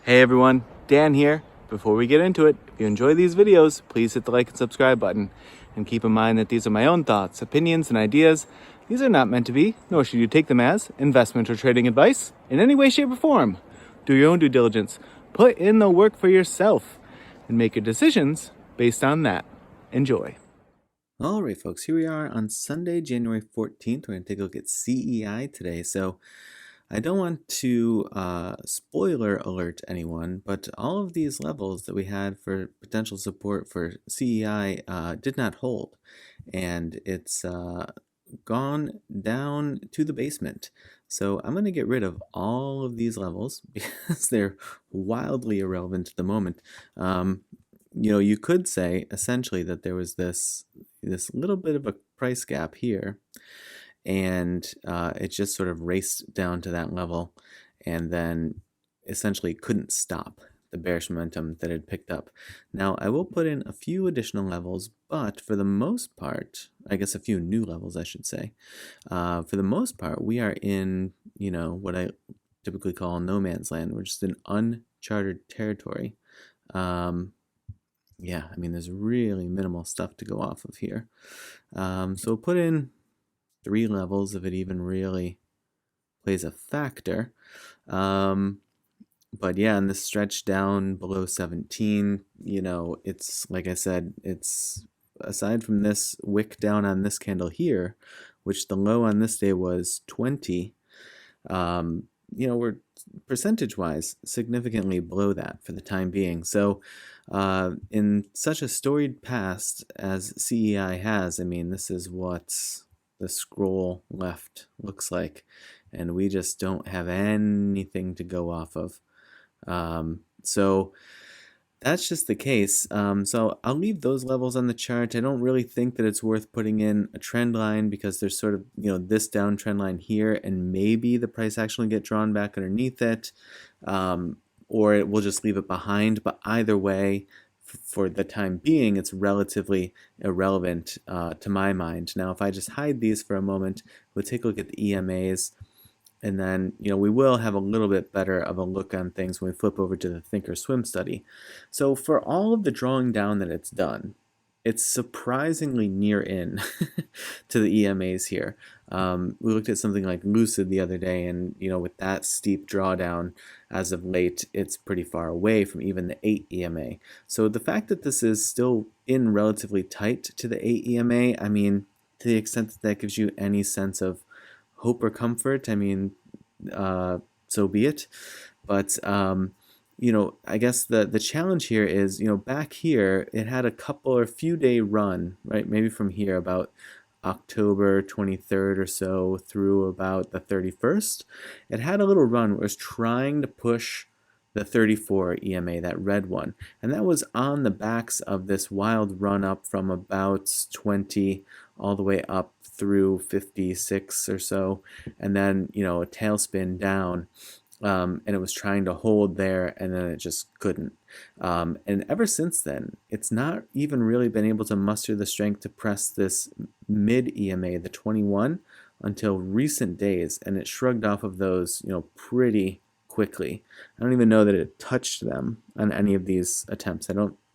Hey everyone, Dan here. Before we get into it, if you enjoy these videos, please hit the like and subscribe button. And keep in mind that these are my own thoughts, opinions, and ideas. These are not meant to be, nor should you take them as, investment or trading advice in any way, shape, or form. Do your own due diligence. Put in the work for yourself and make your decisions based on that. Enjoy. All right, folks, here we are on Sunday, January 14th. We're going to take a look at CEI today. So I don't want to spoiler alert anyone, but all of these levels that we had for potential support for CEI did not hold. And it's gone down to the basement. So I'm going to get rid of all of these levels because they're wildly irrelevant at the moment. You could say essentially that there was this little bit of a price gap here, and it just sort of raced down to that level and then essentially couldn't stop the bearish momentum that it picked up. Now, I will put in a few additional levels, but for the most part, I guess a few new levels, I should say. For the most part, we are in, what I typically call no man's land, which is an uncharted territory. Yeah, I mean, there's really minimal stuff to go off of here. So we'll put in 3 levels if it even really plays a factor. But yeah, in this stretch down below 17, it's like I said, it's aside from this wick down on this candle here, which the low on this day was 20, we're percentage-wise significantly below that for the time being. So in such a storied past as CEI has, I mean, this is what the scroll left looks like, and we just don't have anything to go off of. So that's just the case. So I'll leave those levels on the chart. I don't really think that it's worth putting in a trend line because there's sort of, this downtrend line here, and maybe the price actually get drawn back underneath it, or we'll just leave it behind. But either way, for the time being, it's relatively irrelevant to my mind. Now, if I just hide these for a moment, we'll take a look at the EMAs. And then, we will have a little bit better of a look on things when we flip over to the Thinkorswim study. So for all of the drawing down that it's done, it's surprisingly near in to the EMAs here. We looked at something like Lucid the other day, and with that steep drawdown as of late, it's pretty far away from even the 8 EMA. So the fact that this is still in relatively tight to the 8 EMA, I mean, to the extent that that gives you any sense of hope or comfort, I mean, so be it. But I guess the challenge here is, back here it had a couple or few day run, right? Maybe from here about October 23rd or so through about the 31st. It had a little run where it was trying to push the 34 EMA, that red one. And that was on the backs of this wild run up from about 20 all the way up through 56 or so, and then a tailspin down, and it was trying to hold there, and then it just couldn't. And ever since then, it's not even really been able to muster the strength to press this mid EMA, the 21, until recent days, and it shrugged off of those pretty quickly. I don't even know that it touched them on any of these attempts.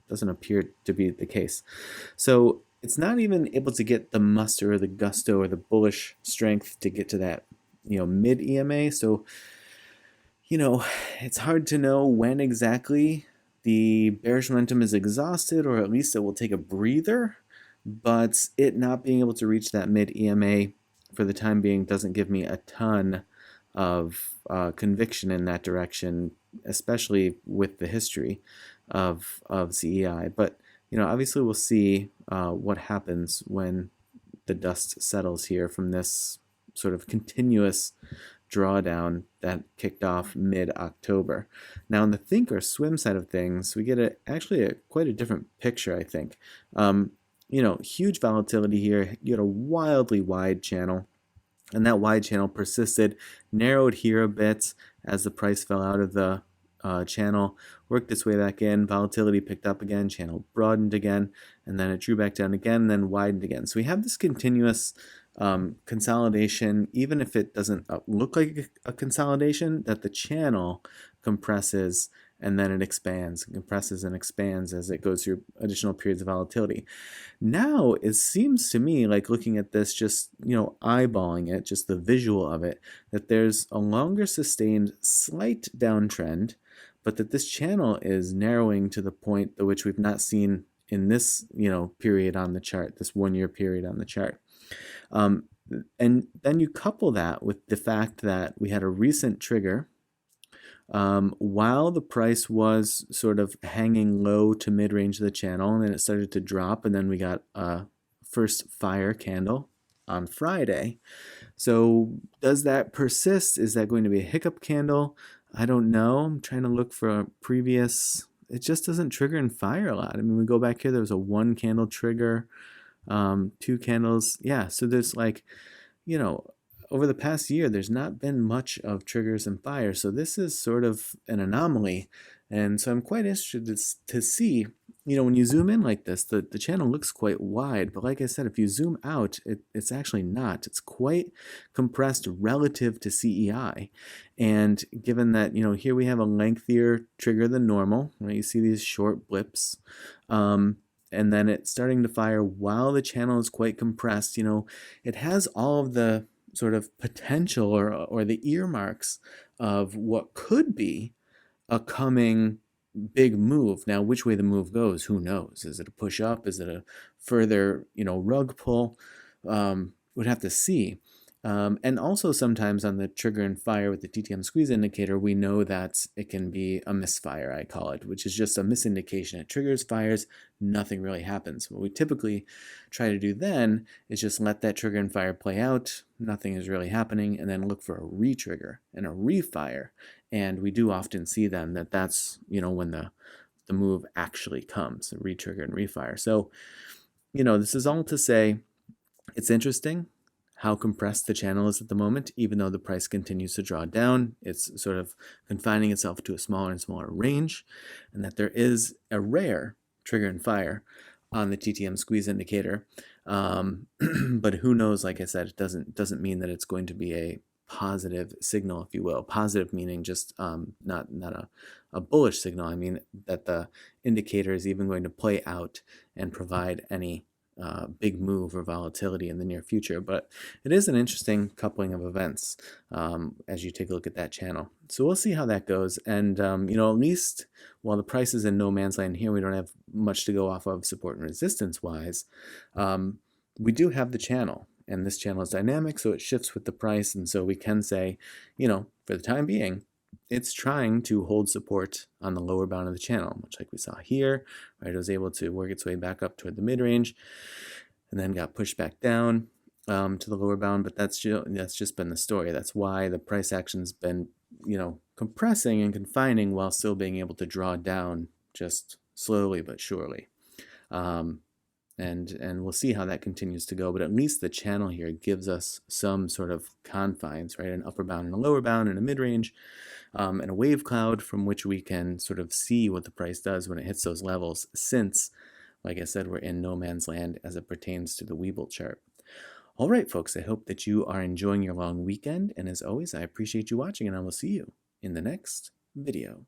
Doesn't appear to be the case. So it's not even able to get the muster or the gusto or the bullish strength to get to that mid EMA. So it's hard to know when exactly the bearish momentum is exhausted, or at least it will take a breather. But it not being able to reach that mid EMA for the time being doesn't give me a ton of conviction in that direction, especially with the history of CEI. But obviously we'll see what happens when the dust settles here from this sort of continuous drawdown that kicked off mid-October. Now, on the Thinkorswim side of things, we get quite a different picture, I think. Huge volatility here. You had a wildly wide channel, and that wide channel persisted, narrowed here a bit as the price fell out of the channel, worked its way back in, volatility picked up again, channel broadened again, and then it drew back down again, and then widened again. So we have this continuous consolidation, even if it doesn't look like a consolidation, that the channel compresses and then it expands, compresses and expands as it goes through additional periods of volatility. Now it seems to me, like looking at this, just eyeballing it, just the visual of it, that there's a longer sustained slight downtrend, but that this channel is narrowing to the point at which we've not seen in this period on the chart, this 1 year period on the chart. And then you couple that with the fact that we had a recent trigger while the price was sort of hanging low to mid-range of the channel, and then it started to drop, and then we got a first fire candle on Friday. So does that persist? Is that going to be a hiccup candle? I don't know. I'm trying to look for a previous. It just doesn't trigger and fire a lot. I mean, we go back here, there was a 1 candle trigger, 2 candles. Yeah, so there's like, over the past year, there's not been much of triggers and fire. So this is sort of an anomaly. And so I'm quite interested to see, when you zoom in like this, the channel looks quite wide. But like I said, if you zoom out, it's actually not. It's quite compressed relative to CEI. And given that, here we have a lengthier trigger than normal, right? You see these short blips. And then it's starting to fire while the channel is quite compressed. It has all of the sort of potential or the earmarks of what could be a coming big move. Now, which way the move goes, who knows? Is it a push up? Is it a further, rug pull? We'd have to see. And also sometimes on the trigger and fire with the TTM squeeze indicator, we know that it can be a misfire, I call it, which is just a misindication. It triggers, fires, nothing really happens. What we typically try to do then is just let that trigger and fire play out, nothing is really happening, and then look for a re-trigger and a refire. And we do often see then that that's, when the move actually comes, a re-trigger and refire. So, this is all to say it's interesting how compressed the channel is at the moment. Even though the price continues to draw down, it's sort of confining itself to a smaller and smaller range, and that there is a rare trigger and fire on the TTM squeeze indicator. But who knows? Like I said, it doesn't mean that it's going to be a positive signal, if you will. Positive meaning just not a bullish signal. I mean that the indicator is even going to play out and provide any big move or volatility in the near future. But it is an interesting coupling of events as you take a look at that channel. So we'll see how that goes. And, at least while the price is in no man's land here, we don't have much to go off of support and resistance wise. We do have the channel, and this channel is dynamic, so it shifts with the price. And so we can say, for the time being, it's trying to hold support on the lower bound of the channel, much like we saw here, right? It was able to work its way back up toward the mid-range and then got pushed back down to the lower bound, but that's just been the story. That's why the price action's been, compressing and confining while still being able to draw down just slowly but surely. And we'll see how that continues to go, but at least the channel here gives us some sort of confines, right? An upper bound and a lower bound and a mid-range, and a wave cloud from which we can sort of see what the price does when it hits those levels, since, like I said, we're in no man's land as it pertains to the Webull chart. All right, folks, I hope that you are enjoying your long weekend, and as always, I appreciate you watching, and I will see you in the next video.